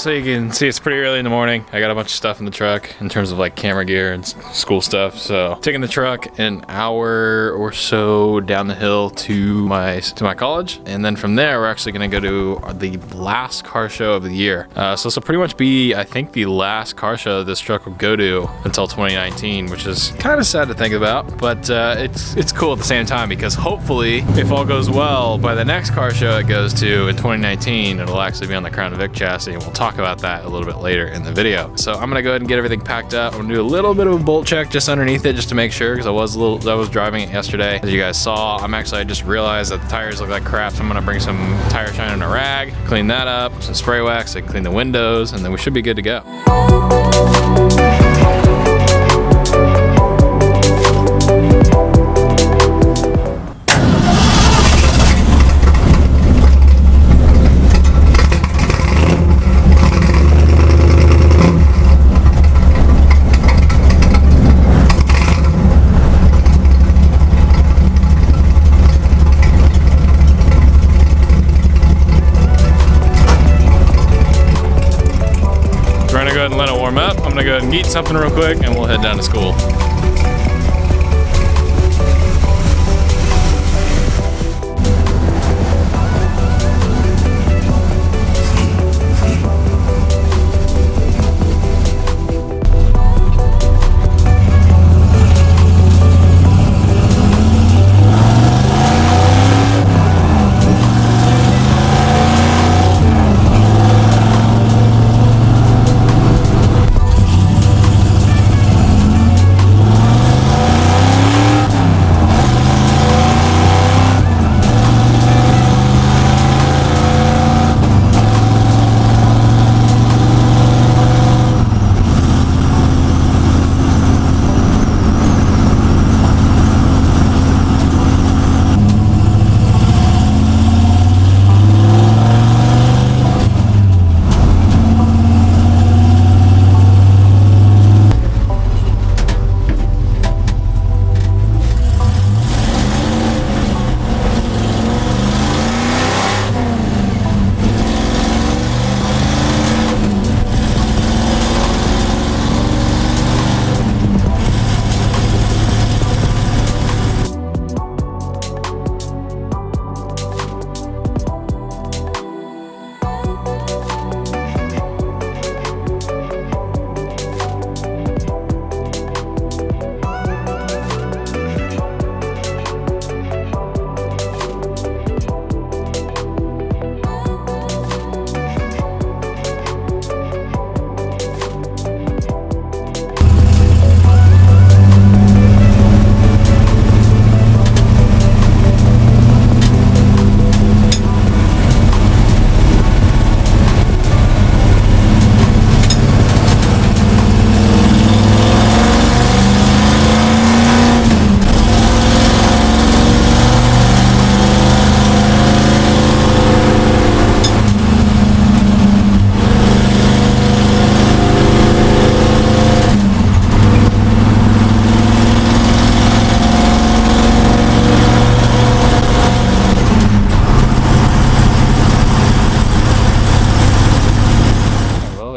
so you can see it's pretty early in the morning. I got a bunch of stuff in the truck in terms of like camera gear and school stuff. So taking the truck an hour or so down the hill to my college, and then from there we're actually gonna go to the last car show of the year. So this will pretty much be, I think, the last car show this truck will go to until 2019, which is kind of sad to think about, but it's cool at the same time, because hopefully, if all goes well, by the next car show it goes to in 2019, it'll actually be on the Crown Vic chassis, and we'll talk about that a little bit later in the video. So I'm gonna go ahead and get everything packed up. I'm gonna do a little bit of a bolt check just underneath it, just to make sure, because I was driving it yesterday, as you guys saw. I just realized that the tires look like crap, so I'm gonna bring some tire shine and a rag, clean that up, some spray wax, and clean the windows, and then we should be good to go. Go ahead and let it warm up. I'm gonna go ahead and eat something real quick and we'll head down to school.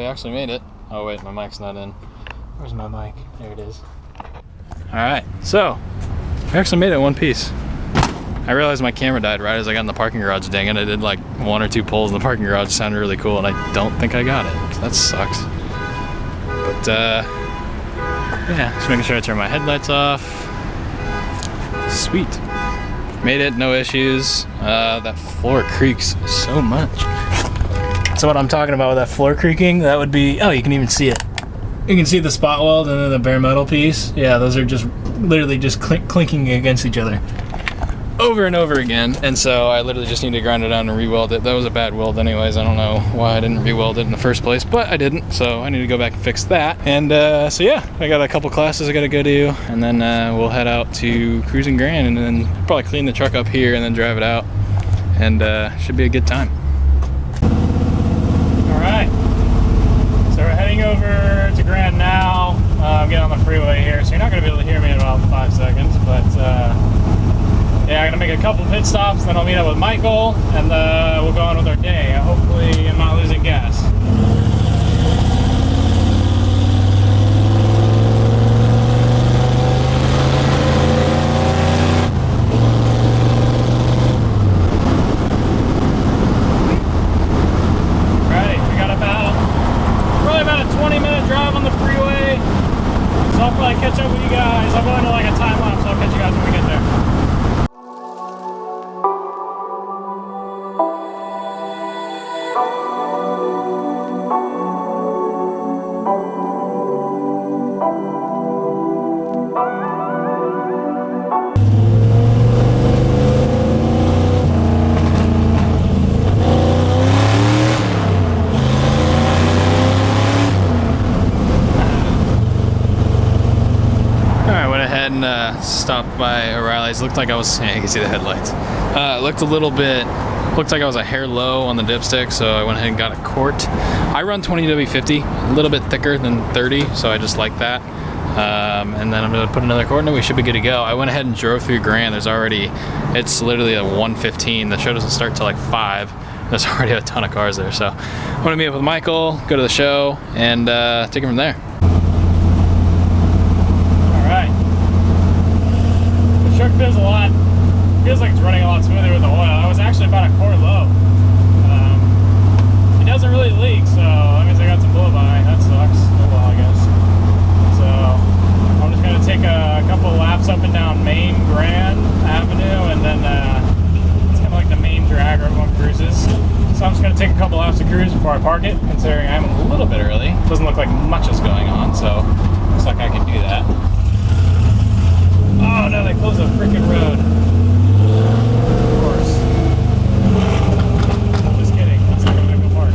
Actually made it. Oh wait, my mic's not in. Where's my mic? There it is. Alright, so I actually made it in one piece. I realized my camera died right as I got in the parking garage. Dang it, I did like 1 or 2 pulls in the parking garage. It sounded really cool, and I don't think I got it. So that sucks. But yeah, just making sure I turn my headlights off. Sweet. Made it, no issues. That floor creaks so much. So what I'm talking about with that floor creaking, that would be, oh, you can even see it. You can see the spot weld and then the bare metal piece. Yeah, those are just literally just clinking against each other over and over again. And so I literally just need to grind it down and re-weld it. That was a bad weld anyways. I don't know why I didn't re-weld it in the first place, but I didn't. So I need to go back and fix that. And so yeah, I got a couple classes I gotta go to, and then we'll head out to Cruising Grand and then probably clean the truck up here and then drive it out. And should be a good time. Alright, so we're heading over to Grand now. I'm getting on the freeway here, so you're not going to be able to hear me in about 5 seconds, but yeah, I'm going to make a couple pit stops, then I'll meet up with Michael, and we'll go on with our day. Hopefully I'm not losing gas. you guys. I'm going to like a time lapse, so I'll catch you guys when we get there. Stopped by O'Reilly's. Looked like I was, yeah, you can see the headlights. Looked like I was a hair low on the dipstick, so I went ahead and got a quart. I run 20W50, a little bit thicker than 30, so I just like that. And then I'm gonna put another quart in it. We should be good to go. I went ahead and drove through Grand. It's literally a 1:15. The show doesn't start till like 5. There's already a ton of cars there, so I'm gonna meet up with Michael, go to the show, and take it from there. Feels like it's running a lot smoother with the oil. I was actually about a quart low. It doesn't really leak, so that means I got some blow by. That sucks. Oh well, I guess. So I'm just gonna take a couple laps up and down Main Grand Avenue, and then it's kind of like the main drag where everyone cruises. So I'm just gonna take a couple laps of cruise before I park it, considering I'm a little bit early. Doesn't look like much is going on, so looks like I can do that. Oh no, they closed the freaking road. Of course. Just kidding. That's not gonna go park.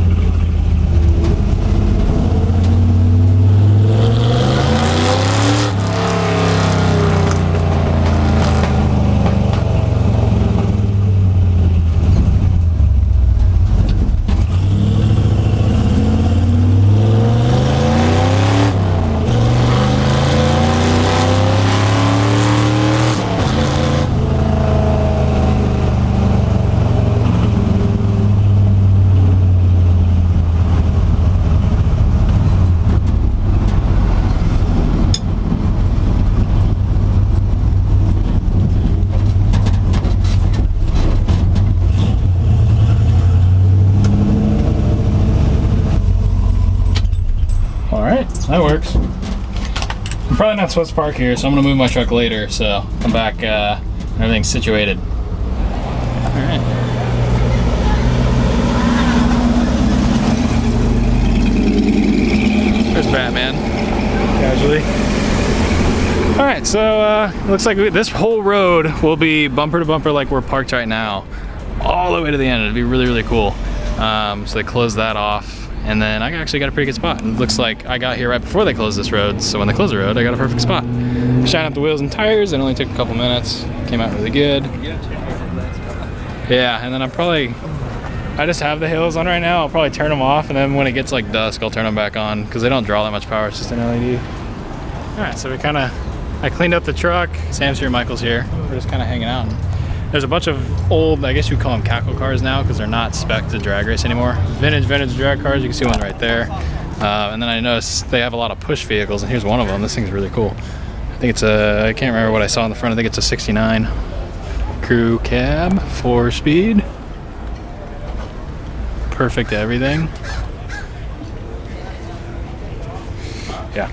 That works. I'm probably not supposed to park here, so I'm gonna move my truck later, so come back, everything's situated. Alright. There's Batman, casually. Alright, so looks like this whole road will be bumper to bumper like we're parked right now, all the way to the end. It'd be really, really cool. So they closed that off. And then I actually got a pretty good spot. It looks like I got here right before they closed this road, so when they closed the road, I got a perfect spot. Shine up the wheels and tires, it only took a couple minutes. Came out really good. Yeah, and then I just have the hills on right now. I'll probably turn them off, and then when it gets like dusk, I'll turn them back on, because they don't draw that much power, it's just an LED. All right, so I cleaned up the truck. Sam's here, Michael's here. We're just kind of hanging out. There's a bunch of old, I guess you would call them cackle cars now, because they're not spec'd to drag race anymore. Vintage drag cars, you can see one right there. And then I noticed they have a lot of push vehicles, and here's one of them. This thing's really cool. I think it's I can't remember what I saw in the front. I think it's a 69 crew cab, 4-speed. Perfect everything. Yeah.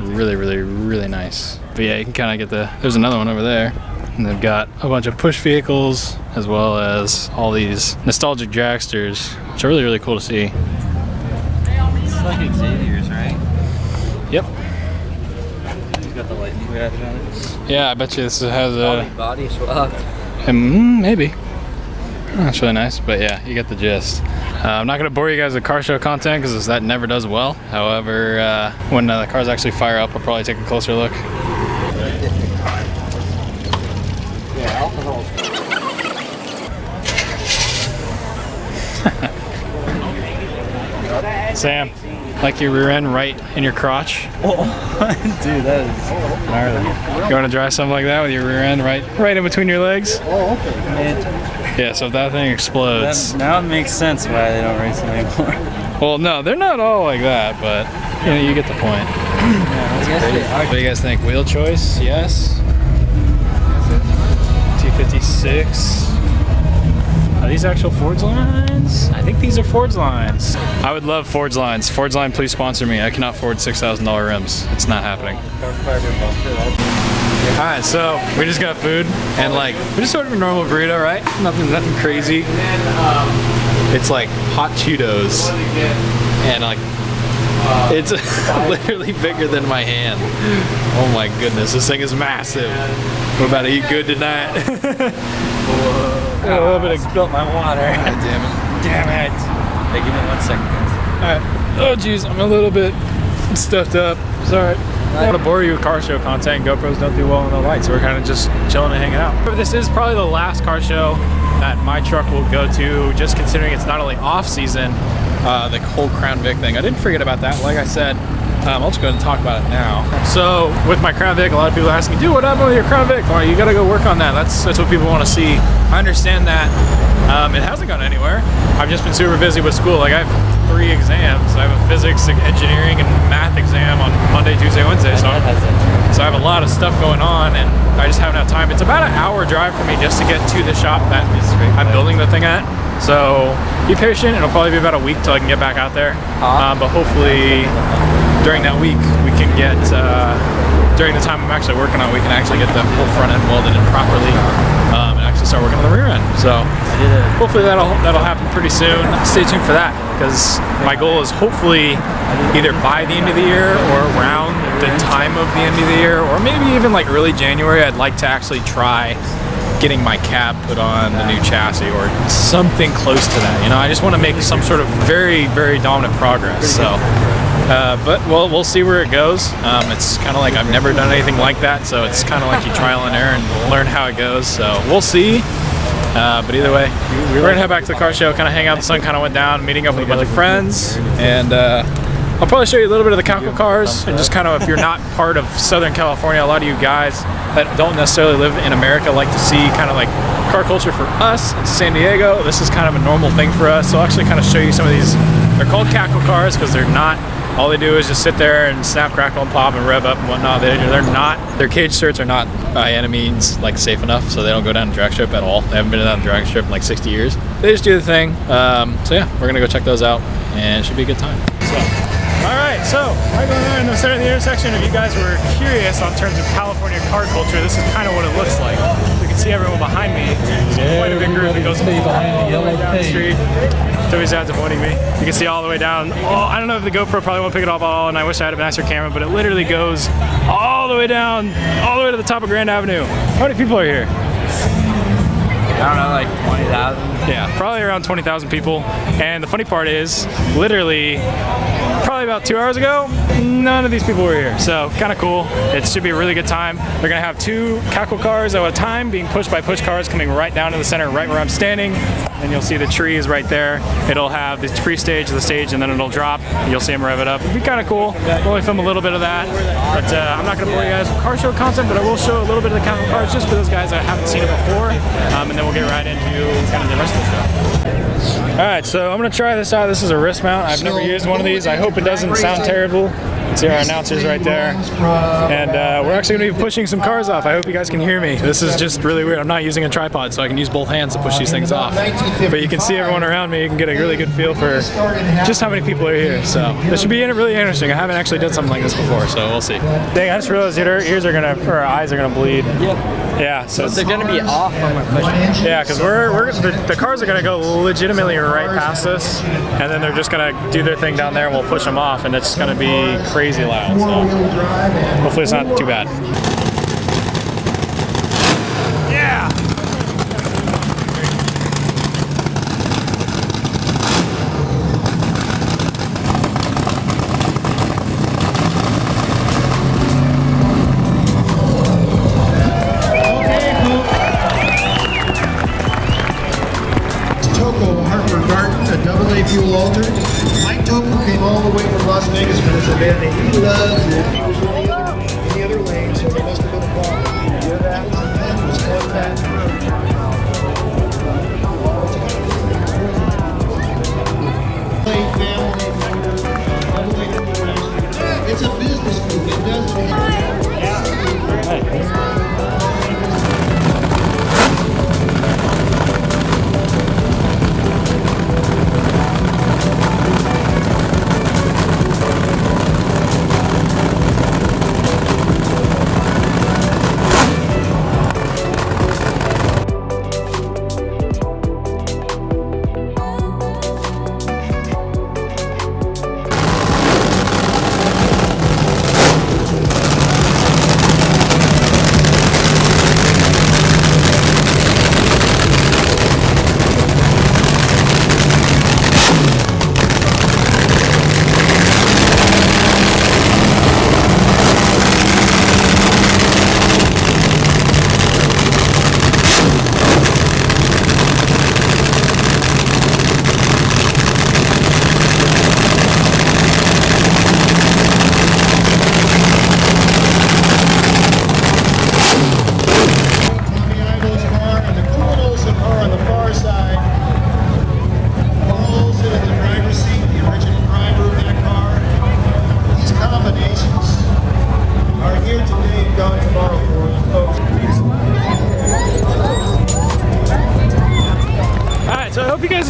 Really, really, really nice. But yeah, you can kind of get there's another one over there. And they've got a bunch of push vehicles as well as all these nostalgic dragsters, which are really, really cool to see. It's like Xavier's, right? Yep. He's got the lightning badge on it. Yeah, I bet you this has a... body swapped. Maybe. That's really nice, but yeah, you get the gist. I'm not going to bore you guys with car show content because that never does well. However, when the cars actually fire up, I'll probably take a closer look. Sam, like your rear end right in your crotch? Oh, dude, that is gnarly. You want to drive something like that with your rear end right in between your legs? Oh, okay. Yeah, so if that thing explodes... Now it makes sense why they don't race anymore. Well, no, they're not all like that, but you get the point. Yeah, that's crazy. What do you guys think? Wheel choice? Yes? T56. Are these actual Ford's lines? I think these are Ford's lines. I would love Ford's lines. Ford's line, please sponsor me. I cannot afford $6,000 rims. It's not happening. Alright, so we just got food and like we just ordered a normal burrito, right? Nothing crazy. It's like hot Cheetos and like it's literally bigger than my hand. Oh my goodness, this thing is massive. We're about to eat good tonight. A little bit of spilt my water. God damn it. Damn it. Hey, give me 1 second. Alright. Oh geez, I'm a little bit stuffed up. Sorry. I don't want to bore you with car show content. GoPros don't do well in the light, so we're kind of just chilling and hanging out. This is probably the last car show that my truck will go to, just considering it's not only off season, the whole Crown Vic thing. I didn't forget about that. Like I said, I'll just go ahead and talk about it now. So with my Crown Vic, a lot of people ask me, dude, what happened with your Crown Vic? Well, you gotta go work on that. That's what people want to see. I understand that. It hasn't gone anywhere. I've just been super busy with school. Like I have 3 exams. I have a physics, engineering, and math exam on Monday, Tuesday, Wednesday. So I have a lot of stuff going on, and I just haven't had time. It's about an hour drive for me just to get to the shop that I'm building the thing at. So be patient. It'll probably be about a week till I can get back out there. But hopefully during that week we can get, during the time I'm actually working on it, we can actually get the whole front end welded in properly and actually start working on the rear end. So hopefully that'll happen pretty soon. Stay tuned for that, because my goal is hopefully either by the end of the year or around the time of the end of the year, or maybe even like early January, I'd like to actually try getting my cab put on the new chassis or something close to that. You know, I just want to make some sort of very, very dominant progress. So, but we'll see where it goes. It's kind of like I've never done anything like that, so it's kind of like you trial and error and learn how it goes. So we'll see. But either way, we're gonna head back to the car show, kind of hang out. The sun kind of went down, meeting up with a bunch of friends, and I'll probably show you a little bit of the Calico cars, and just kind of, if you're not part of Southern California, a lot of you guys that don't necessarily live in America like to see kind of like car culture. For us in San Diego, this is kind of a normal thing for us. So I'll actually kind of show you some of these. They're called Calico cars because they're not, all they do is just sit there and snap, crackle, and pop and rev up and whatnot. They're not, their cage certs are not by any means like safe enough, so they don't go down the drag strip at all. They haven't been down the drag strip in like 60 years. They just do the thing. So yeah, we're gonna go check those out, and it should be a good time. Alright, so right there in the center of the intersection, if you guys were curious on terms of California car culture, this is kind of what it looks like. You can see everyone behind me. Quite a big group that goes all the way down the street. Toby's out avoiding me. You can see all the way down. Oh, I don't know if the GoPro probably won't pick it up at all, and I wish I had a nicer camera, but it literally goes all the way down, all the way to the top of Grand Avenue. How many people are here? I don't know, like 20,000? Yeah, probably around 20,000 people. And the funny part is, literally, probably about 2 hours ago, none of these people were here. So kind of cool. It should be a really good time. They're gonna have 2 Calico cars at a time being pushed by push cars coming right down to the center, right where I'm standing. And you'll see the trees right there. It'll have the pre-stage, the stage, and then it'll drop. You'll see them rev it up. It'll be kind of cool. We'll only film a little bit of that. But I'm not gonna bore you guys with car show content, but I will show a little bit of the Calico cars just for those guys that haven't seen it before. And then we'll get right into kind of the rest of the show. Alright, so I'm gonna try this out. This is a wrist mount. I've never used one of these. I hope it doesn't sound terrible. See our announcers right there. And we're actually gonna be pushing some cars off. I hope you guys can hear me. This is just really weird. I'm not using a tripod, so I can use both hands to push these things off. But you can see everyone around me. You can get a really good feel for just how many people are here. So this should be really interesting. I haven't actually done something like this before, so we'll see. Dang, I just realized our ears are gonna, or our eyes are gonna bleed. Yeah, so they're gonna be off when we're pushing. Yeah, because the cars are gonna go legitimately right past us, and then they're just gonna do their thing down there, and we'll push them off, and it's gonna be crazy loud. So hopefully it's not too bad. Yeah. Fuel altered. Mike Topo came all the way from Las Vegas for this event, and he loves it. He was in the other lane, so there must have been a problem. You hear that? Was close that. It's a business move. It doesn't.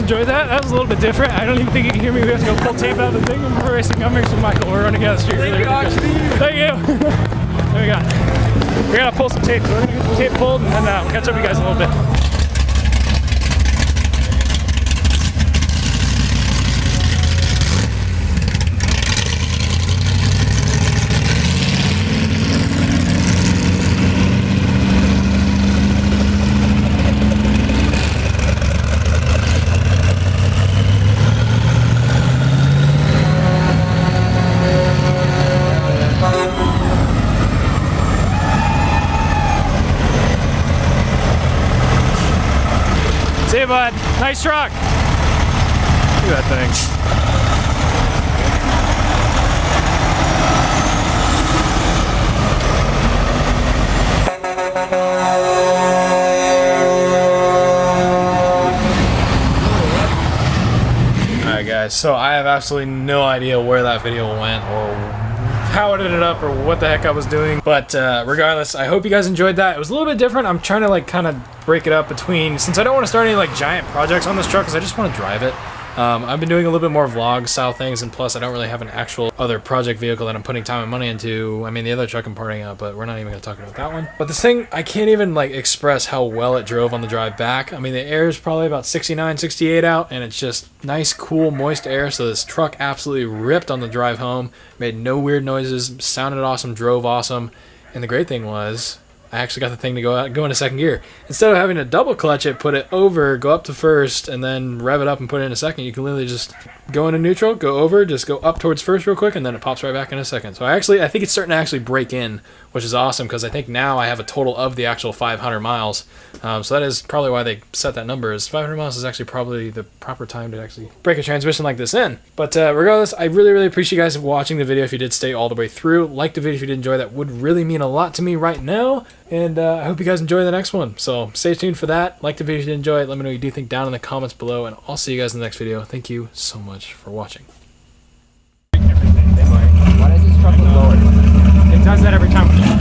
enjoyed that. That was a little bit different. I don't even think you can hear me. We have to go pull tape out of the thing. We're racing Cummings with Michael. We're running down the street. Thank you. There we go. We gotta pull some tape. So we're gonna get some tape pulled and then we'll catch up with you guys in a little bit. See you, bud. Nice truck. Look at that thing. Alright guys, so I have absolutely no idea where that video went or how it ended up or what the heck I was doing, but regardless, I hope you guys enjoyed that. It was a little bit different. I'm trying to like kind of break it up between, since I don't want to start any like giant projects on this truck because I just want to drive it. I've been doing a little bit more vlog style things, and plus I don't really have an actual other project vehicle that I'm putting time and money into. I mean, the other truck I'm parting out, but we're not even going to talk about that one. But this thing, I can't even like express how well it drove on the drive back. I mean, the air is probably about 69, 68 out, and it's just nice, cool, moist air. So this truck absolutely ripped on the drive home, made no weird noises, sounded awesome, drove awesome. And the great thing was, I actually got the thing to go into second gear. Instead of having to double clutch it, put it over, go up to first, and then rev it up and put it into second, you can literally just go into neutral, go over, just go up towards first real quick, and then it pops right back into second. So I think it's starting to actually break in, which is awesome, because I think now I have a total of the actual 500 miles. So that is probably why they set that number, is 500 miles is actually probably the proper time to actually break a transmission like this in. But regardless, I really, really appreciate you guys watching the video if you did stay all the way through. Like the video if you did enjoy. That would really mean a lot to me right now. And I hope you guys enjoy the next one. So stay tuned for that. Like the video if you did enjoy it. Let me know what you do think down in the comments below. And I'll see you guys in the next video. Thank you so much for watching. Why does this truck look lower? It does that every time.